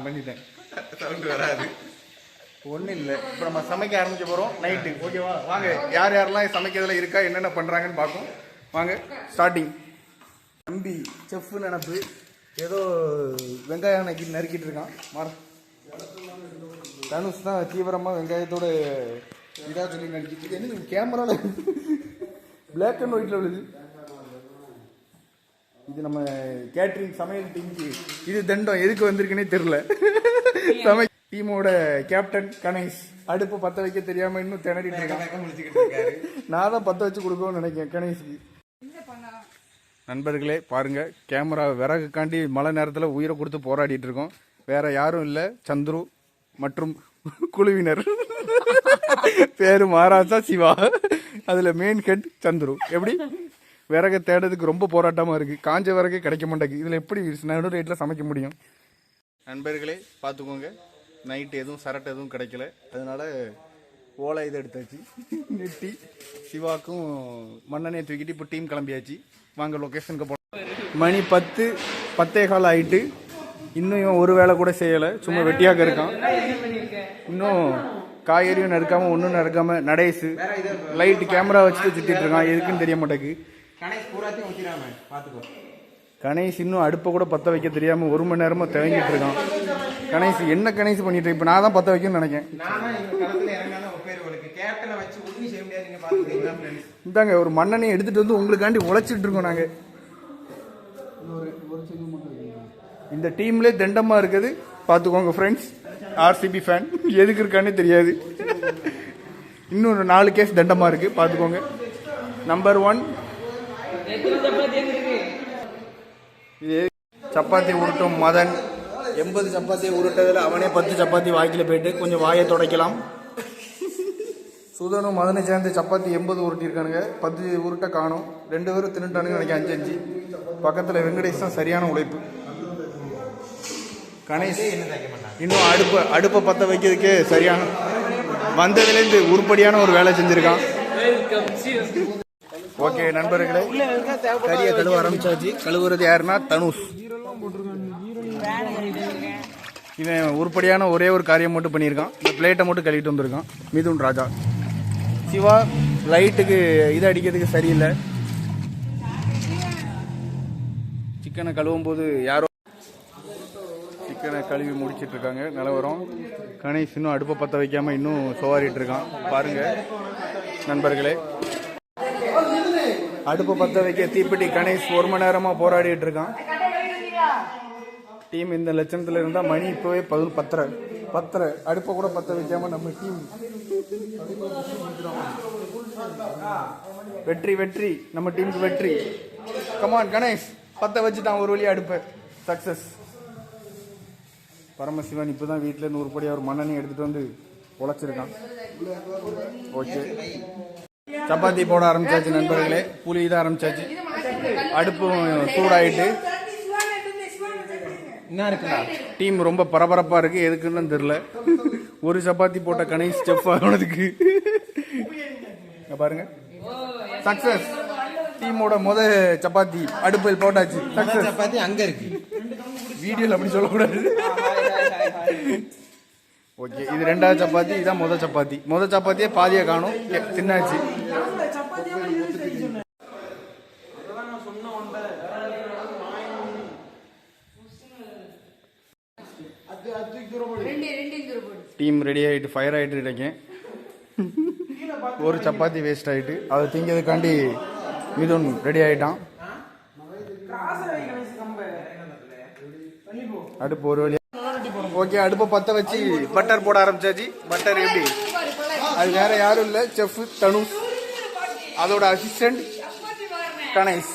பண்ணிட்டேன். சவுண்ட் வராது. ஒன்றும் இல்லை. இப்போ நம்ம சமைக்க ஆரம்பிக்க போகிறோம் நைட்டு. ஓகேவா? வாங்க, யார் யாரெல்லாம் சமைக்கிறதுல இருக்கா, என்னென்ன பண்ணுறாங்கன்னு பார்ப்போம். வாங்க, ஸ்டார்டிங். தம்பி செஃப் நினப்பு ஏதோ வெங்காயம் நறுக்கிட்டு இருக்கான். தனுஷ் தான் தீவிரமாக வெங்காயத்தோட இதாக சொல்லி நடிக்கிட்டு. என்ன கேமராவில் பிளாக் அண்ட் ஒயிட்டில் விழுது. இது நம்ம கேட்ரிங் சமையல் டீமுக்கு இது தண்டம் எதுக்கு வந்திருக்குன்னே தெரியல. டீமோட கேப்டன் கணேஷ் அடுப்பு பற்ற வைக்க தெரியாம இன்னும் திணறிட்டு இருக்காங்க. நான் தான் பற்ற வச்சு கொடுக்கணும்னு நினைக்கிறேன் கணேஷ்க்கு. நண்பர்களே பாருங்க, கேமரா விறகுக்காண்டி மழை நேரத்தில் உயிரை கொடுத்து போராடிட்டு இருக்கோம். வேற யாரும் இல்லை, சந்துரு மற்றும் குழுவினர். பேரு மகாராஜா சிவா, அதுல மெயின் ஹெட் சந்துரு. எப்படி விறகை தேடுறதுக்கு ரொம்ப போராட்டமாக இருக்குது. காஞ்ச விறகு கிடைக்க மாட்டேங்குது. இதில் எப்படி நடு ரேட்டில் சமைக்க முடியும்? நண்பர்களே பார்த்துக்கோங்க, நைட்டு எதுவும் சரட்டு எதுவும் கிடைக்கல, அதனால ஓலை இதை எடுத்தாச்சு. நெட்டி சிவாக்கும் மண்ணெண்ணெயை தூக்கிட்டு இப்போ டீம் கிளம்பியாச்சு. வாங்க லொக்கேஷனுக்கு போகலாம். மணி 10:15 ஆகிட்டு. இன்னும் ஒரு வேலை கூட செய்யலை, சும்மா வெட்டியாக இருக்கான். இன்னும் காய்கறியும் நறுக்காமல் ஒன்றும் நறுக்காமல் நடேசு லைட்டு கேமரா வச்சுட்டு சுற்றிட்டு இருக்கான். எதுக்குன்னு தெரிய மாட்டேங்குது. கணேஷ் இன்னும் அடுப்பை கூட பற்ற வைக்க தெரியாமல் 1 மணி நேரமாக திறங்கிட்டு இருக்கான். கணேஷ் என்ன கணேஷ் பண்ணிட்டு? இப்போ நான் தான் பற்ற வைக்கணும்னு நினைக்கிறேன். இந்தாங்க ஒரு மண்ணெண்ணெய் எடுத்துட்டு வந்து உங்களுக்காண்டி உழைச்சிட்டு இருக்கோம் நாங்கள். இந்த டீம்லேயே தண்டமாக இருக்குது பார்த்துக்கோங்க ஃப்ரெண்ட்ஸ். ஆர்சிபி ஃபேன் எதுக்கு இருக்கானே தெரியாது. இன்னொரு 4 கேஸ் தண்டமாக இருக்குது பார்த்துக்கோங்க. நம்பர் 1 சப்பாத்தி உருட்டும் மதன். 80 சப்பாத்தியை உருட்டதில் அவனே 10 சப்பாத்தி வாய்க்கில் போயிட்டு கொஞ்சம் வாயை துடைக்கலாம். சுதனும் மதனை சேர்ந்து சப்பாத்தி 80 உருட்டியிருக்கானுங்க. 10 உருட்டை காணும். 2 பேரும் தின்னுட்டானுங்க நினைக்க 5 பக்கத்தில் வெங்கடேஷ் தான் சரியான உழைப்பு. கணேஷ் இன்னும் அடுப்பை பற்ற வைக்கிறதுக்கே சரியான வந்ததுலேருந்து உருப்படியான ஒரு வேலை செஞ்சுருக்கான். ஓகே நண்பர்களே, கறியை கழுவ ஆரம்பிச்சாச்சு. கழுவுறது யாருன்னா தனுஷ். இவன் உருப்படியான ஒரே ஒரு காரியம் மட்டும் பண்ணியிருக்கான். இந்த பிளேட்டை மட்டும் கழுவிட்டு வந்திருக்கான். மிதுன் ராஜா. சிவா லைட்டுக்கு இதை அடிக்கிறதுக்கு சரியில்லை. சிக்கனை கழுவும் போது யாரோ சிக்கனை கழுவி முடிச்சிட்டு இருக்காங்க. நிலவரம் கணேஷ் இன்னும் அடுப்பை பற்ற வைக்காம இன்னும் சோவாரிட்டு இருக்கான். பாருங்க நண்பர்களே, அடுப்பை பற்ற வைக்க தீப்பெட்டி கணேஷ் 1 மணி நேரமா போராடிட்டு இருக்கான். டீம் இந்த லட்சணத்துல இருந்தா மணி இப்பவே 10:30 அடுப்பை கூட பற்ற வைக்காம நம்ம டீம் வெற்றி நம்ம டீமுக்கு வெற்றி. கமான் கணேஷ் பற்ற வச்சுட்டான் ஒரு வழியா அடுப்பை. சக்சஸ். பரமசிவன் இப்போதான் வீட்டில் இருந்து உருப்படியாக ஒரு மண்ணெண்ணெய் எடுத்துட்டு வந்து உழைச்சிருக்கான். ஓகே, சப்பாத்தி போட ஆரம்பிச்சாச்சு நண்பர்களே. புளி இதை ஆரம்பிச்சாச்சு. அடுப்பும் சூடாயிட்டு என்ன இருக்குண்ணா, டீம் ரொம்ப பரபரப்பாக இருக்குது. எதுக்குன்னு தெரியல. ஒரு சப்பாத்தி போட்ட கணேஷ் செஃப் ஆனதுக்கு பாருங்க. சக்சஸ். டீமோட சப்பாத்தி அடுப்பில் போட்டாச்சு. சக்சஸ். சப்பாத்தி அங்கே இருக்கு, வீடியோவில் அப்படி சொல்லக்கூடாது. ஓகே, இது 2வது சப்பாத்தி. இதான் மொதல் சப்பாத்தியே பாதியை காணும். தின்னாச்சு. டீம் ரெடி ஆகிட்டு ஃபயர் ஆகிட்டு இருக்கேன். ஒரு சப்பாத்தி வேஸ்ட் ஆகிட்டு அதை திங்கிறதுக்காண்டி மிதுன் ரெடி ஆகிட்டான். அடுப்பு ஒரு வழியா ஓகே. அடுப்பை பற்ற வச்சு பட்டர் போட ஆரம்பிச்சாச்சு. பட்டர் எப்படி? அது வேற யாரும் இல்லை, செஃப் தனுஷ். அதோட அசிஸ்டன்ட் கணேஷ்.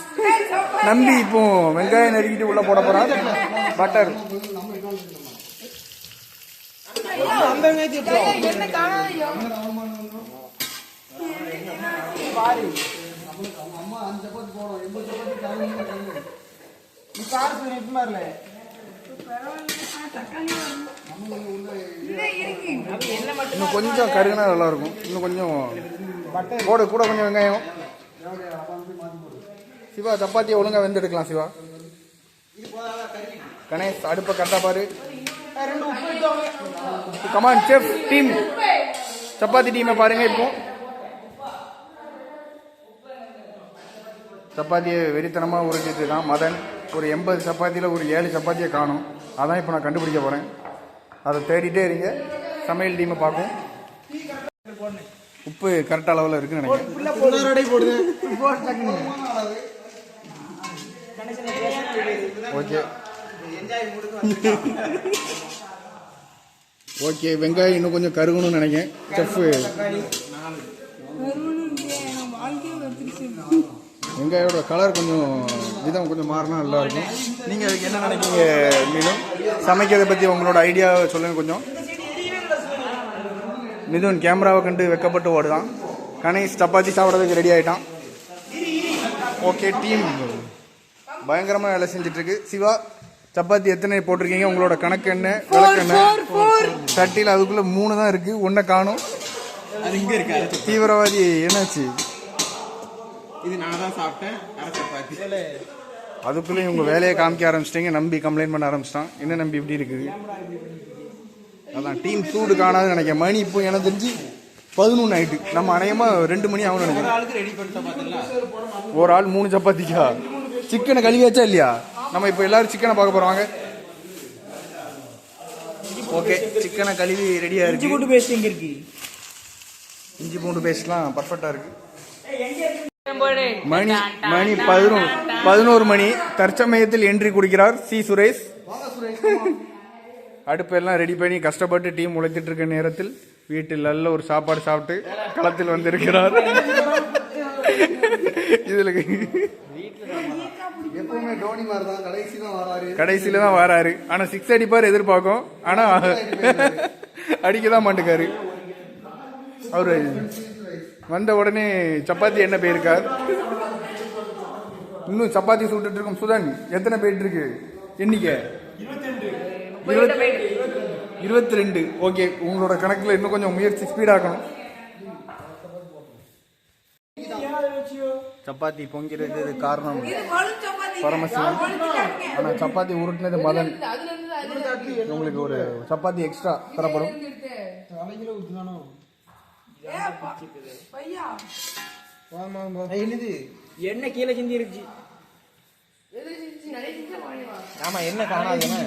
நம்பி இப்போ வெங்காயம் நறுக்கிட்டு உள்ள போட போறான். பட்டர் இன்னும் கொஞ்சம் கருகுனா நல்லா இருக்கும். இன்னும் கொஞ்சம் போடு, கூட கொஞ்சம் வெங்காயம். சிவா சப்பாத்தியை ஒழுங்கா வெந்து எடுக்கலாம். சிவா கணேஷ் அடுப்பை கரெக்டாக பாரு. கமான் செஃப் டீம், சப்பாத்தி டீமை பாருங்க. இப்போ சப்பாத்தியை வெறித்தனமாக உரைச்சிட்டு இருக்கான் மதன். ஒரு 80 சப்பாத்தியில் ஒரு 7 சப்பாத்தியை காணும். அதான் இப்போ நான் கண்டுபிடிக்க போகிறேன். அதை தேடிட்டே இருங்க. சமையல் டீமை பார்க்கும். உப்பு கரெக்ட் அளவில் இருக்குன்னு நினைக்கிறேன். ஓகே ஓகே, வெங்காயம் இன்னும் கொஞ்சம் கருகணும்னு நினைக்கிறேன். செஃப் வெங்காயோட கலர் கொஞ்சம் விதம் கொஞ்சம் மாறினா நல்லா இருக்கும். நீங்கள் அதுக்கு என்ன நினைக்கிறீங்க? மிதுன், சமைக்கிறதை பற்றி உங்களோட ஐடியாவை சொல்லுங்கள் கொஞ்சம். மிதுன் கேமராவை கண்டு வெக்கப்பட்டு ஓடுதான். கணேஷ் சப்பாத்தி சாப்பிட்றதுக்கு ரெடி ஆகிட்டான். ஓகே, டீம் பயங்கரமாக வேலை செஞ்சிட்ருக்கு. சிவா, சப்பாத்தி எத்தனை போட்டிருக்கீங்க? உங்களோட கணக்கு என்ன, விளக்கு என்ன? சட்டியில் அதுக்குள்ளே 3 தான் இருக்குது, ஒன்றை காணும். அது இங்க இருக்கு. தீவிரவாதி என்னாச்சு? இது நான் தான் சாப்பிட்டேன் அரை சப்பாத்தி. அதுக்குள்ளேயும் உங்கள் வேலையை காமிக்க ஆரம்பிச்சிட்டிங்க. நம்பி கம்ப்ளைண்ட் பண்ண ஆரம்பிச்சிட்டான். என்ன நம்பி இப்படி இருக்குது? அதான் டீம் சூடு காணாதுன்னு நினைக்கிறேன். மணி இப்போ எனக்கு தெரிஞ்சு 11 ஆயிட்டு. நம்ம அநேகமாக 2 மணி ஆகும் நினைக்கிறேன். ஆளுக்கு ரெடி பண்ணிட்டு பார்த்தீங்களா? ஒரு ஆள் 3 சப்பாத்திக்கா? சிக்கனை கழுவியாச்சா இல்லையா? நம்ம இப்போ எல்லாரும் சிக்கனை பார்க்க போகிறாங்க. ஓகே, சிக்கனை கழுவி ரெடியாக இருக்கு. இஞ்சி பூண்டு பேஸ்ட் எங்க இருக்கு? இஞ்சி பூண்டு பேஸ்ட்லாம் பர்ஃபெக்டாக இருக்கு. மணி 11 மணி. தற்சமயத்தில் என்ட்ரி கொடுக்கிறார் சி சுரேஷ். அடுப்பெல்லாம் ரெடி பண்ணி கஷ்டப்பட்டு டீம் உழைச்சிட்டு இருக்க நேரத்தில் வீட்டில் நல்ல ஒரு சாப்பாடு சாப்பிட்டு களத்தில் வந்திருக்கிறார். இதுல எப்பவுமே டோனி மாதிரி தான் கடைசியில தான் வராரு. ஆனா 6 அடிப்பார் எதிர்பார்க்கும். ஆனா அடிக்கதான் மாட்டுக்காரு. அவரு வந்த உடனே சப்பாத்தி என்ன போயிருக்கார். இன்னும் சப்பாத்தி சுட்டுட்டு இருக்கும். சுதன், எத்தனை போயிட்டு இருக்கு எண்ணிக்கை? 22. ஓகே, உங்களோட கணக்குல இன்னும் கொஞ்சம் முயற்சி ஸ்பீடாக்கணும். சப்பாத்தி பொங்கிறது காரணம் பரமசிவன். ஆனா சப்பாத்தி உருட்டினது மதன். உங்களுக்கு ஒரு சப்பாத்தி எக்ஸ்ட்ரா தரப்படும். என்ன கீழே சிந்தி இருக்கு. ஆமா, என்ன காணாதுன்னு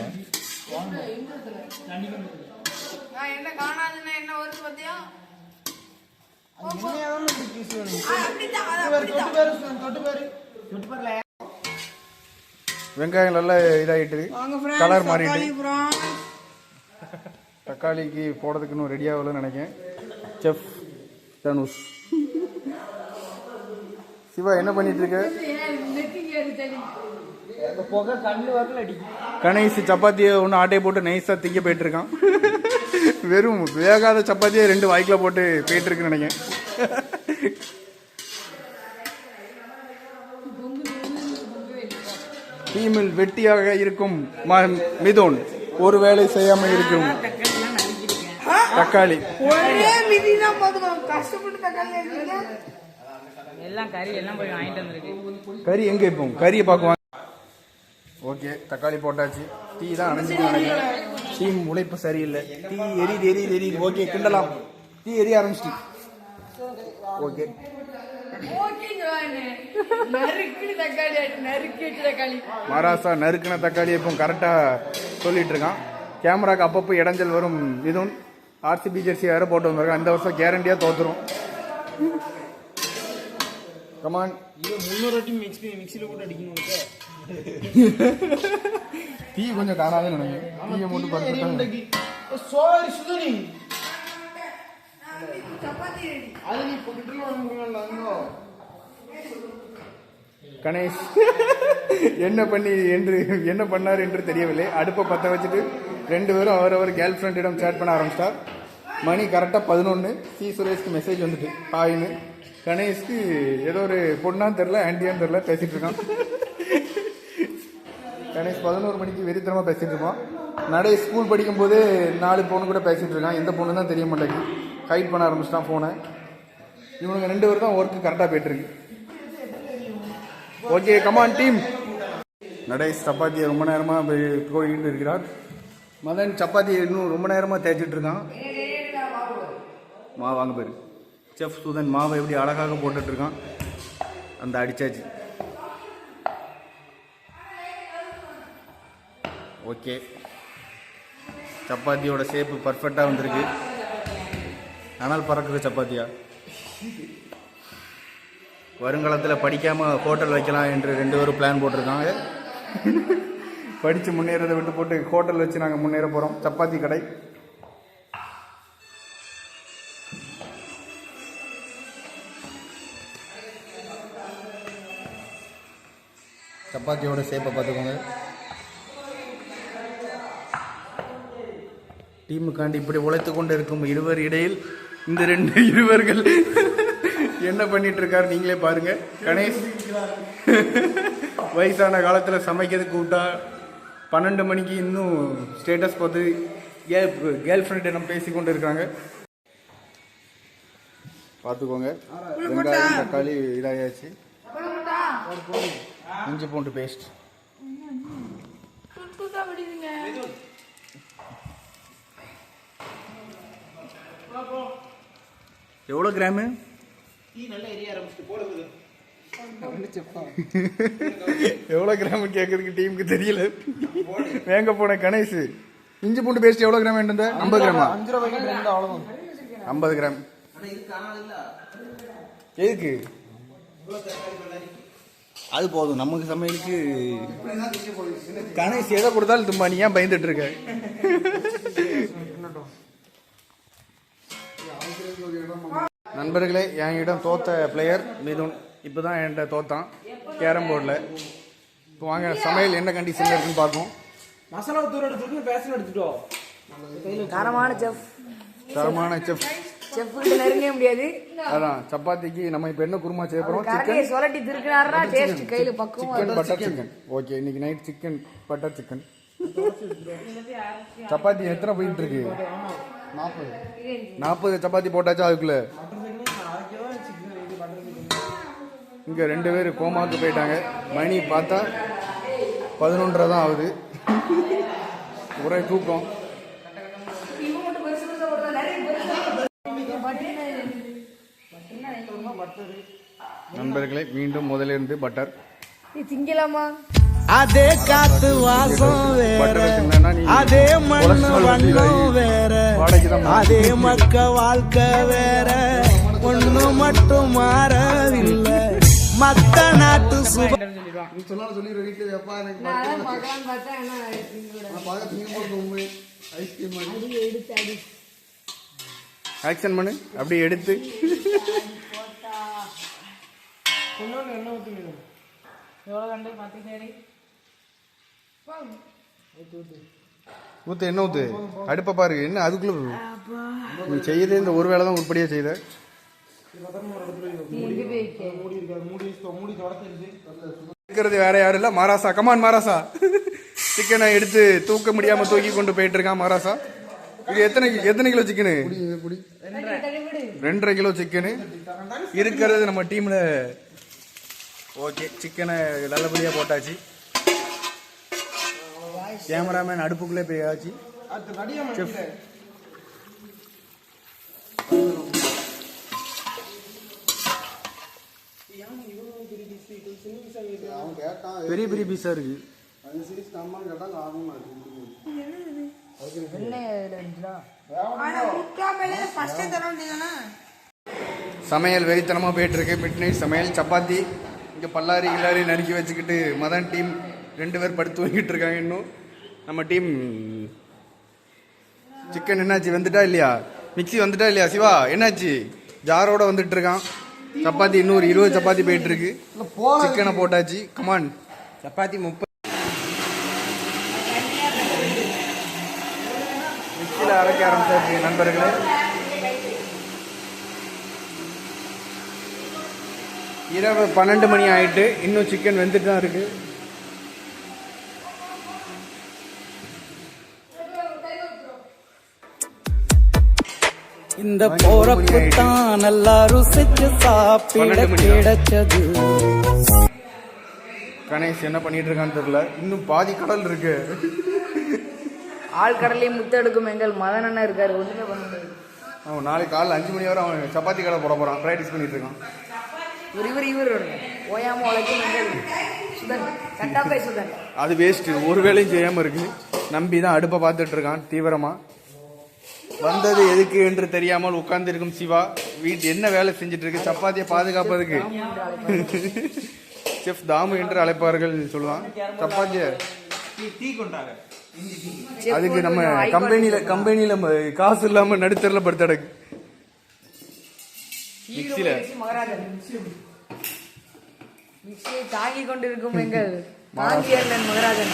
என்ன காணாதுன்னா என்ன வருது பாத்தியா? வெங்காயம் நல்லா இதாயிட்டு, கலர் மாறிட்டு. தக்காளிக்கு போடுறதுக்கு இன்னும் ரெடி ஆகலன்னு நினைக்கிறேன். செஃப் தனுஷ். சிவா, என்ன பண்ணிட்டு இருக்க? கணேஷ் சப்பாத்தியை ஒன்று ஆட்டையை போட்டு நைஸா திங்க போயிட்டு இருக்கான். வெறும் வேகாத சப்பாத்தியை 2 வாய்க்குல போட்டு போயிட்டு இருக்குன்னு நினைக்கிறேன். டீமில் வெட்டியாக இருக்கும் மிதுன் ஒரு வேலை செய்யாம இருக்கும். தக்காளி எல்லாம் கறி எல்லாம் போய் வாங்கிட்டு வந்திருக்கு. கறி எங்க இப்போ? கறியை பார்க்குவாங்க. ஓகே, தக்காளி போட்டாச்சு. டீ தான் அணைஞ்சிட்டு நினைக்கிறேன். டீம் உழைப்பு சரியில்லை. டீ எரியுது. ஓகே, கிண்டலாம். டீ எரிய ஆரம்பிச்சிட்டு. ஓகே, மகாராஷ்டிரா நறுக்கின தக்காளி இப்போ கரெக்டா சொல்லிட்டு இருக்கான். கேமராக்கு அப்பப்போ இடைஞ்சல் வரும். இதுவும் RCB ஜெர்சி வேற போட்டு வந்திருக்கான். இந்த வருஷம் கேரண்டியா தோத்துரும். கமான், 300 வாட்டி மிக்ஸில போட்டு அடிக்கணும். டீ கொஞ்சம் காணாதுன்னு நினைக்கிறேன். டீயை மட்டும் பார்த்துட்டாங்க. கணேஷ் என்ன பண்ணார் என்று தெரியவில்லை. அடுப்பை பற்ற வச்சுட்டு 2 பேரும் அவரவர் கேர்ள் ஃப்ரெண்டிடம் சேட் பண்ண ஆரம்பிச்சிட்டார். மணி கரெக்டாக 11. சி சுரேஷ்க்கு மெசேஜ் வந்துட்டு ஹாய்னு. கணேஷ்க்கு ஏதோ ஒரு பொண்ணான்னு தெரில, ஆண்டியான்னு தெரில, பேசிட்டு இருக்கான். கணேஷ் 11 மணிக்கு வெறித்தனமாக பேசிட்டு இருப்பான். நடை ஸ்கூல் படிக்கும் போதே 4 பொண்ணு கூட பேசிட்டு இருக்கான். எந்த பொண்ணு தான் தெரிய மாட்டேங்குது. ஹைட் பண்ண ஆரம்பிச்சிட்டான் ஃபோனை. இவனுங்க 2 பேரும் தான் ஒர்க்கு கரெக்டாக போயிட்டு இருக்கு. Okay, come on team. நடேஷ் சப்பாத்தியை ரொம்ப நேரமாக போயிட்டு இருக்கிறார். மதன் சப்பாத்தி இன்னும் ரொம்ப நேரமாக தேய்ச்சிட்டு இருக்கான். மாவு வாங்க பேரு செஃப் சுதன் மாவை எப்படி அழகாக போட்டுட்டு இருக்கான். அந்த அடிச்சாச்சு. ஓகே, சப்பாத்தியோட ஷேப்பு பர்ஃபெக்டாக வந்திருக்கு. ஆனால் பறக்குது சப்பாத்தியா. வருங்காலத்தில் படிக்காமல் ஹோட்டல் வைக்கலாம் என்று 2 பேரும் பிளான் போட்டிருக்காங்க. படித்து முன்னேறதை விட்டு போட்டு ஹோட்டல் வச்சு நாங்கள் முன்னேற போகிறோம். சப்பாத்தி கடை. சப்பாத்தியோட ஷேப்பை பார்த்துக்கோங்க. டீமுக்காண்டி இப்படி உழைத்து கொண்டு இருக்கும் இருவர் இடையில் இந்த 2 இருவர்கள் என்ன பண்ணிட்டு இருக்காரு நீங்களே பாருங்க. கணேஷ் வயசான காலத்தில் சமைக்கிறதுக்கு கூப்பிட்டா 12 மணிக்கு இன்னும் ஸ்டேட்டஸ் பார்த்து கேர்ள் ஃப்ரெண்டிடம் பேசி கொண்டு இருக்காங்க. பார்த்துக்கோங்க. வெங்காயம் தக்காளி இதாயாச்சு. இஞ்சி பூண்டு பேஸ்ட். எவ்வளோ கிராமு? எவ்வளோ கிராம் கேட்கறதுக்கு டீமுக்கு தெரியல. வேங்க போன கணேஷ் இஞ்சி பூண்டு பேஸ்ட் எவ்வளோ கிராம் வேண்டிய? 50 கிராமா? 50 கிராம். எதுக்கு? அது போதும் நமக்கு சமையலுக்கு. கணேஷ் எதை கொடுத்தாலும் தும்பா. நீ ஏன் பயந்துட்டு இருக்க? நண்பர்களே, என்கிட்ட தோத்த பிளேயர் மிதுன் இப்போ தான் என்கிட்ட தோத்தான் கேரம் போர்டில். இப்போ வாங்க சமையல் என்ன கண்டிஷனில் இருக்குன்னு பார்ப்போம். மசாலா தூர எடுத்துட்டு பேசன் எடுத்துட்டோம். தரமான செஃப். தரமான செஃப். செஃப் கிட்ட நெருங்க முடியாது. அதான் சப்பாத்திக்கு நம்ம இப்போ என்ன குருமா செய்ய போகிறோம்? கரண்டியை சொல்லட்டி திருக்குனாருன்னா டேஸ்ட் கையில பக்குவமா. Chicken butter chicken. ஓகே, இன்னைக்கு night chicken butter chicken. Chapati எத்தனை போயிட்டு இருக்கு? 40 சப்பாத்தி போட்டாச்சா அதுக்குள்ள? இங்க 2 பேர் கோமாவுக்கு போயிட்டாங்க. மணி பார்த்தா 11:30 தான் ஆகுது. ஒரே தூக்கம். நண்பர்களே, மீண்டும் முதலிருந்து பட்டர். திங்கலாமா? அதே காத்து வாசம் வேற, அதே மண்ணு வண்ணம் வேற, அதே மக்க வாழ்க்கை வேற, ஒண்ணு மட்டும் மாறவில்லை. மத்த நாட்டு சுப ஆக்ஷன் பண்ணு. அப்படி எடுத்து ஊத்து. என்ன ஊத்து? அடுப்ப பாரு. என்ன அதுக்குள்ள நீ செய்யதே இந்த ஒரு வேலை தான் உருப்படியா செய்த. இருக்கிறது வேற யாரும் இல்ல, மாராசா. கமான் மாராசா. சிக்கனை எடுத்து தூக்க முடியாம தூக்கி கொண்டு போயிட்டு இருக்கான் மாராசா. இது எத்தனை கிலோ சிக்கனு? 2.5 கிலோ சிக்கனு இருக்கிறது நம்ம டீம்ல. ஓகே, சிக்கனை நல்லபடியா போட்டாச்சு. கேமராமேன் அடுப்புக்குள்ளே போயாச்சு. பெரிய பெரிய பீஸா இருக்கு. சமையல் வெறித்தனமா போயிட்டு இருக்கு. மிட் நைட் சமையல். சப்பாத்தி இங்க பல்லாரி கில்லாரி நறுக்கி வச்சுக்கிட்டு மதன் டீம் 2 பேர் படுத்து வாங்கிட்டு இருக்காங்க. இன்னும் நம்ம டீம் சிக்கன் என்னாச்சு? வந்துட்டா இல்லையா? மிக்ஸி வந்துட்டா இல்லையா? சிவா என்னாச்சு? ஜாரோட வந்துட்டு இருக்கான். சப்பாத்தி இன்னொரு 20 சப்பாத்தி போயிட்டு இருக்கு. சிக்கனை போட்டாச்சு. கமான். சப்பாத்தி 30 மிக்ஸியில் அரைக்க ஆரம்பிச்சாச்சு நண்பர்களே. இரவு 12 மணி ஆயிட்டு இன்னும் சிக்கன் வெந்துட்டு தான் இருக்கு. இந்த போறப்பு தான் நல்லா ருசிச்சு சாப்பிட கிடைச்சது. கணேஷ் என்ன பண்ணிட்டு இருக்கான்னு தெரியல. இன்னும் பாதி கடல் இருக்கு. ஆழ்கடலையும் முத்தெடுக்கும் எங்கள் மதன் அண்ணன் இருக்காரு, ஒண்ணுமே பண்ண முடியாது. அவன் நாளைக்கு காலைல 5 மணி வரை அவன் சப்பாத்தி கடை போட போகிறான், ப்ராக்டிஸ் பண்ணிட்டு இருக்கான். இவர் ஓயாம உழைக்கும் எங்கள் சுதன், கட்டாப்பை சுதன். அது வேஸ்ட்டு, ஒரு வேலையும் செய்யாமல் இருக்கு. நம்பி தான் அடுப்பை பார்த்துட்டு இருக்கான் தீவிரமா. வந்தது எதுக்கு என்று தெரியாமல் உட்கார்ந்து இருக்கும் சிவா வீட்டு என்ன வேலை செஞ்சுட்டு இருக்கு, சப்பாத்தியை பாதுகாப்பதுக்கு. செஃப் தாமு என்று அழைப்பார்கள் சொல்லுவான். சப்பாத்தியை டீ கொண்டாங்க. அதுக்கு நம்ம கம்பெனியில காசு இல்லாம நடுத்தரில் படுத்தடக்கு. மிக்சியில மிக்சியை தாங்கி கொண்டிருக்கும் எங்கள் காந்தி அண்ணன் மகராஜன்.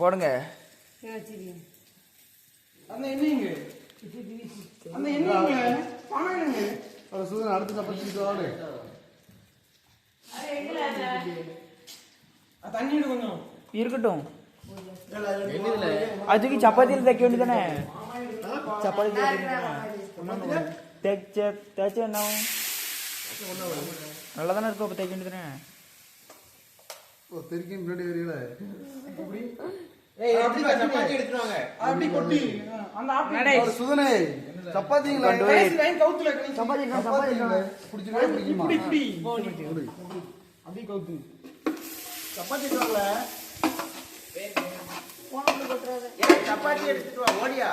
போடுங்க. அந்த என்னங்க அந்த என்னங்க பாருங்க. சூதன் அடுத்த சப்பாத்தி தண்ணி எடு கொஞ்சம். இருக்கட்டும். அதுக்கு சப்பாத்தியில் தைக்க வேண்டியதானே? சப்பாத்தி தேய்ச்ச என்ன நல்லா தானே இருக்கும். அப்போ தைக்க வேண்டியதானே? சப்பாத்தி எடுத்துருவாங்க. அப்படி கொட்டி அந்த சுதனே சப்பாத்தி கவுத்துல அப்படி கவுத்து சப்பாத்தி சப்பாத்தி எடுத்துட்டு வா ஓடியா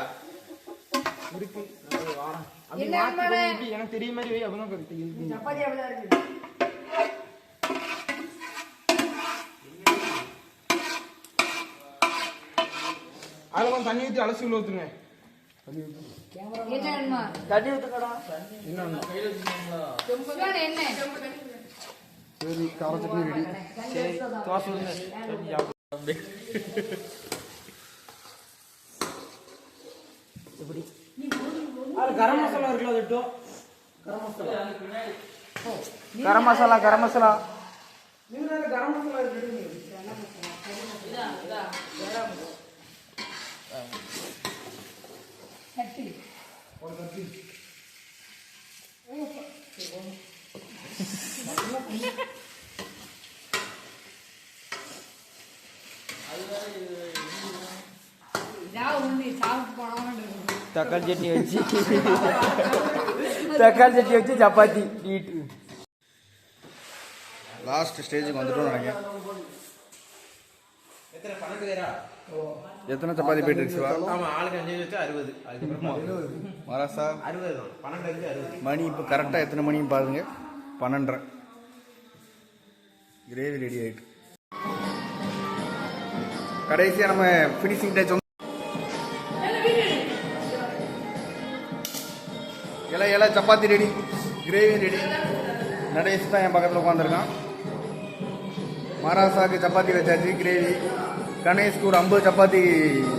இருக்கு. எனக்கு தெரிய மாதிரி வை. அப்பதான் சப்பாத்தி அப்படிதான் இருக்கு. அதுல கொஞ்சம் தண்ணி ஊற்றி அலசி உள்ள ஊத்துங்க. தண்ணி ஊற்றுக்கடா. சரி, கார சட்னி ரெடி. தோசை எப்படி கரம் மசாலா இருக்குல்ல அது இட்டோ. கரம் மசாலா கரம் மசாலா இருக்கு. தக்காளி சட்னி வச்சு சப்பாத்தி நீட். லாஸ்ட் ஸ்டேஜுக்கு வந்துட்டோம் நினைக்கிறேன். எத்தனை சப்பாத்தி போயிட்டு இருக்கு சிவா? ஆமா, ஆளுக்கு 5 வச்சு 60. அதுக்கப்புறமா மராசா 60 12 வச்சு 60. மணி இப்போ கரெக்டாக எத்தனை மணின்னு பாருங்க, 12:30. கிரேவி ரெடி ஆயிட்டு கடைசியாக நம்ம ஃபினிஷிங் டச். இலை chapati ready, gravy ready. Natesh தான் என் பக்கத்தில் உட்காந்துருக்கான். மராசாவுக்கு சப்பாத்தி வச்சாச்சு, கிரேவி. கணேஷ்க்கு ஒரு 50 சப்பாத்தி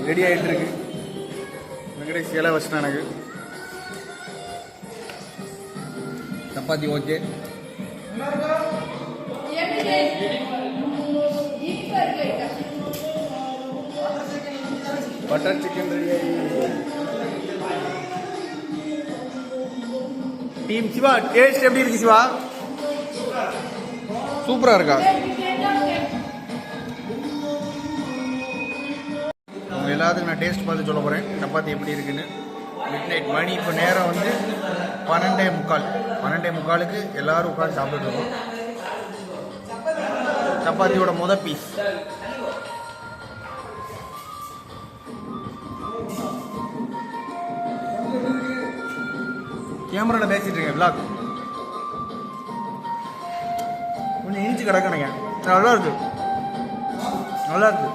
ரெடி ஆகிட்டு இருக்கு. வெங்கடேஷ் இலை வச்சுட்டேன். எனக்கு chapati okay. Butter chicken ready ஆகி. டீம் சிவா டேஸ்ட் எப்படி இருக்கு சிவா? சூப்பரா இருக்கா? அவங்க எல்லாத்துக்கும் நான் டேஸ்ட் பார்த்து சொல்ல போறேன் சப்பாத்தி எப்படி இருக்குன்னு. மிட் நைட் மணி இப்போ நேரம் வந்து 12:45. 12:45க்கு எல்லாரும் உட்காந்து சாப்பிட்டு இருக்கோம். சப்பாத்தியோட பீஸ் கேமராவில் பேசிட்டு இருக்கேன். விளாக் கொஞ்சம் இனிச்சு கிடக்கணுங்க. நல்லா இருக்கு, நல்லா இருக்கு.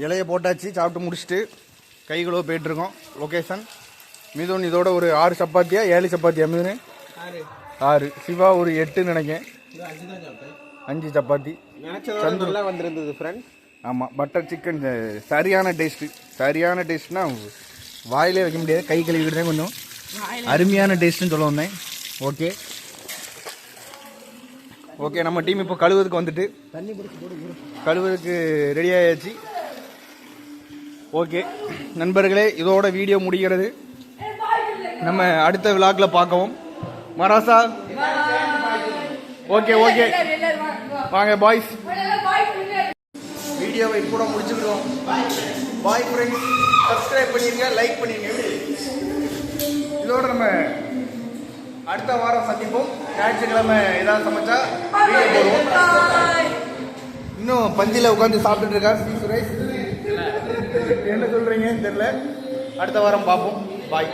இலையை போட்டாச்சு, சாப்பிட்டு முடிச்சுட்டு கை கழுவ போயிட்டுருக்கோம். லொக்கேஷன் மிதுன் இதோட ஒரு 6 சப்பாத்தியா 7 சப்பாத்தியா மிதுன்? 6. சிவா ஒரு 8 நினைக்கேன். 5 சப்பாத்தி. நல்லா வந்திருந்தது ஃப்ரெண்ட். ஆமாம், பட்டர் சிக்கன் சரியான டேஸ்ட்டு. சரியான டேஸ்ட்னா வாயிலே வைக்க முடியாது, கை கழுவிக்கிட்டு தான் கொஞ்சம் அருமையான டேஸ்ட்டுன்னு சொல்ல வந்தேன். ஓகே, ஓகே, நம்ம டீம் இப்போ கழுவுறதுக்கு வந்துட்டு கழுவுறதுக்கு ரெடி ஆயாச்சு. ஓகே நண்பர்களே, இதோட வீடியோ முடிகிறது. நம்ம அடுத்த விழாக்ல பார்க்கவும். மராசா ஓகே ஓகே வாங்க பாய்ஸ். வீடியோவை கூட முடிச்சுக்கிறோம். பாய் ஃப்ரெண்ட்ஸ், சப்ஸ்கிரைப் பண்ணிருங்க, லைக் பண்ணிருங்க. இதோட நம்ம அடுத்த வாரம் சந்திப்போம். ஞாயிற்றுக்கிழமை ஏதாவது சமைச்சா வீடியோ போடுவோம். இன்னும் பந்தியில் உட்காந்து சாப்பிட்டுட்டு இருக்கார் ஸ்ரீ சுரேஷ். என்ன சொல்றீங்கன்னு தெரியல. அடுத்த வாரம் பார்ப்போம். பாய்.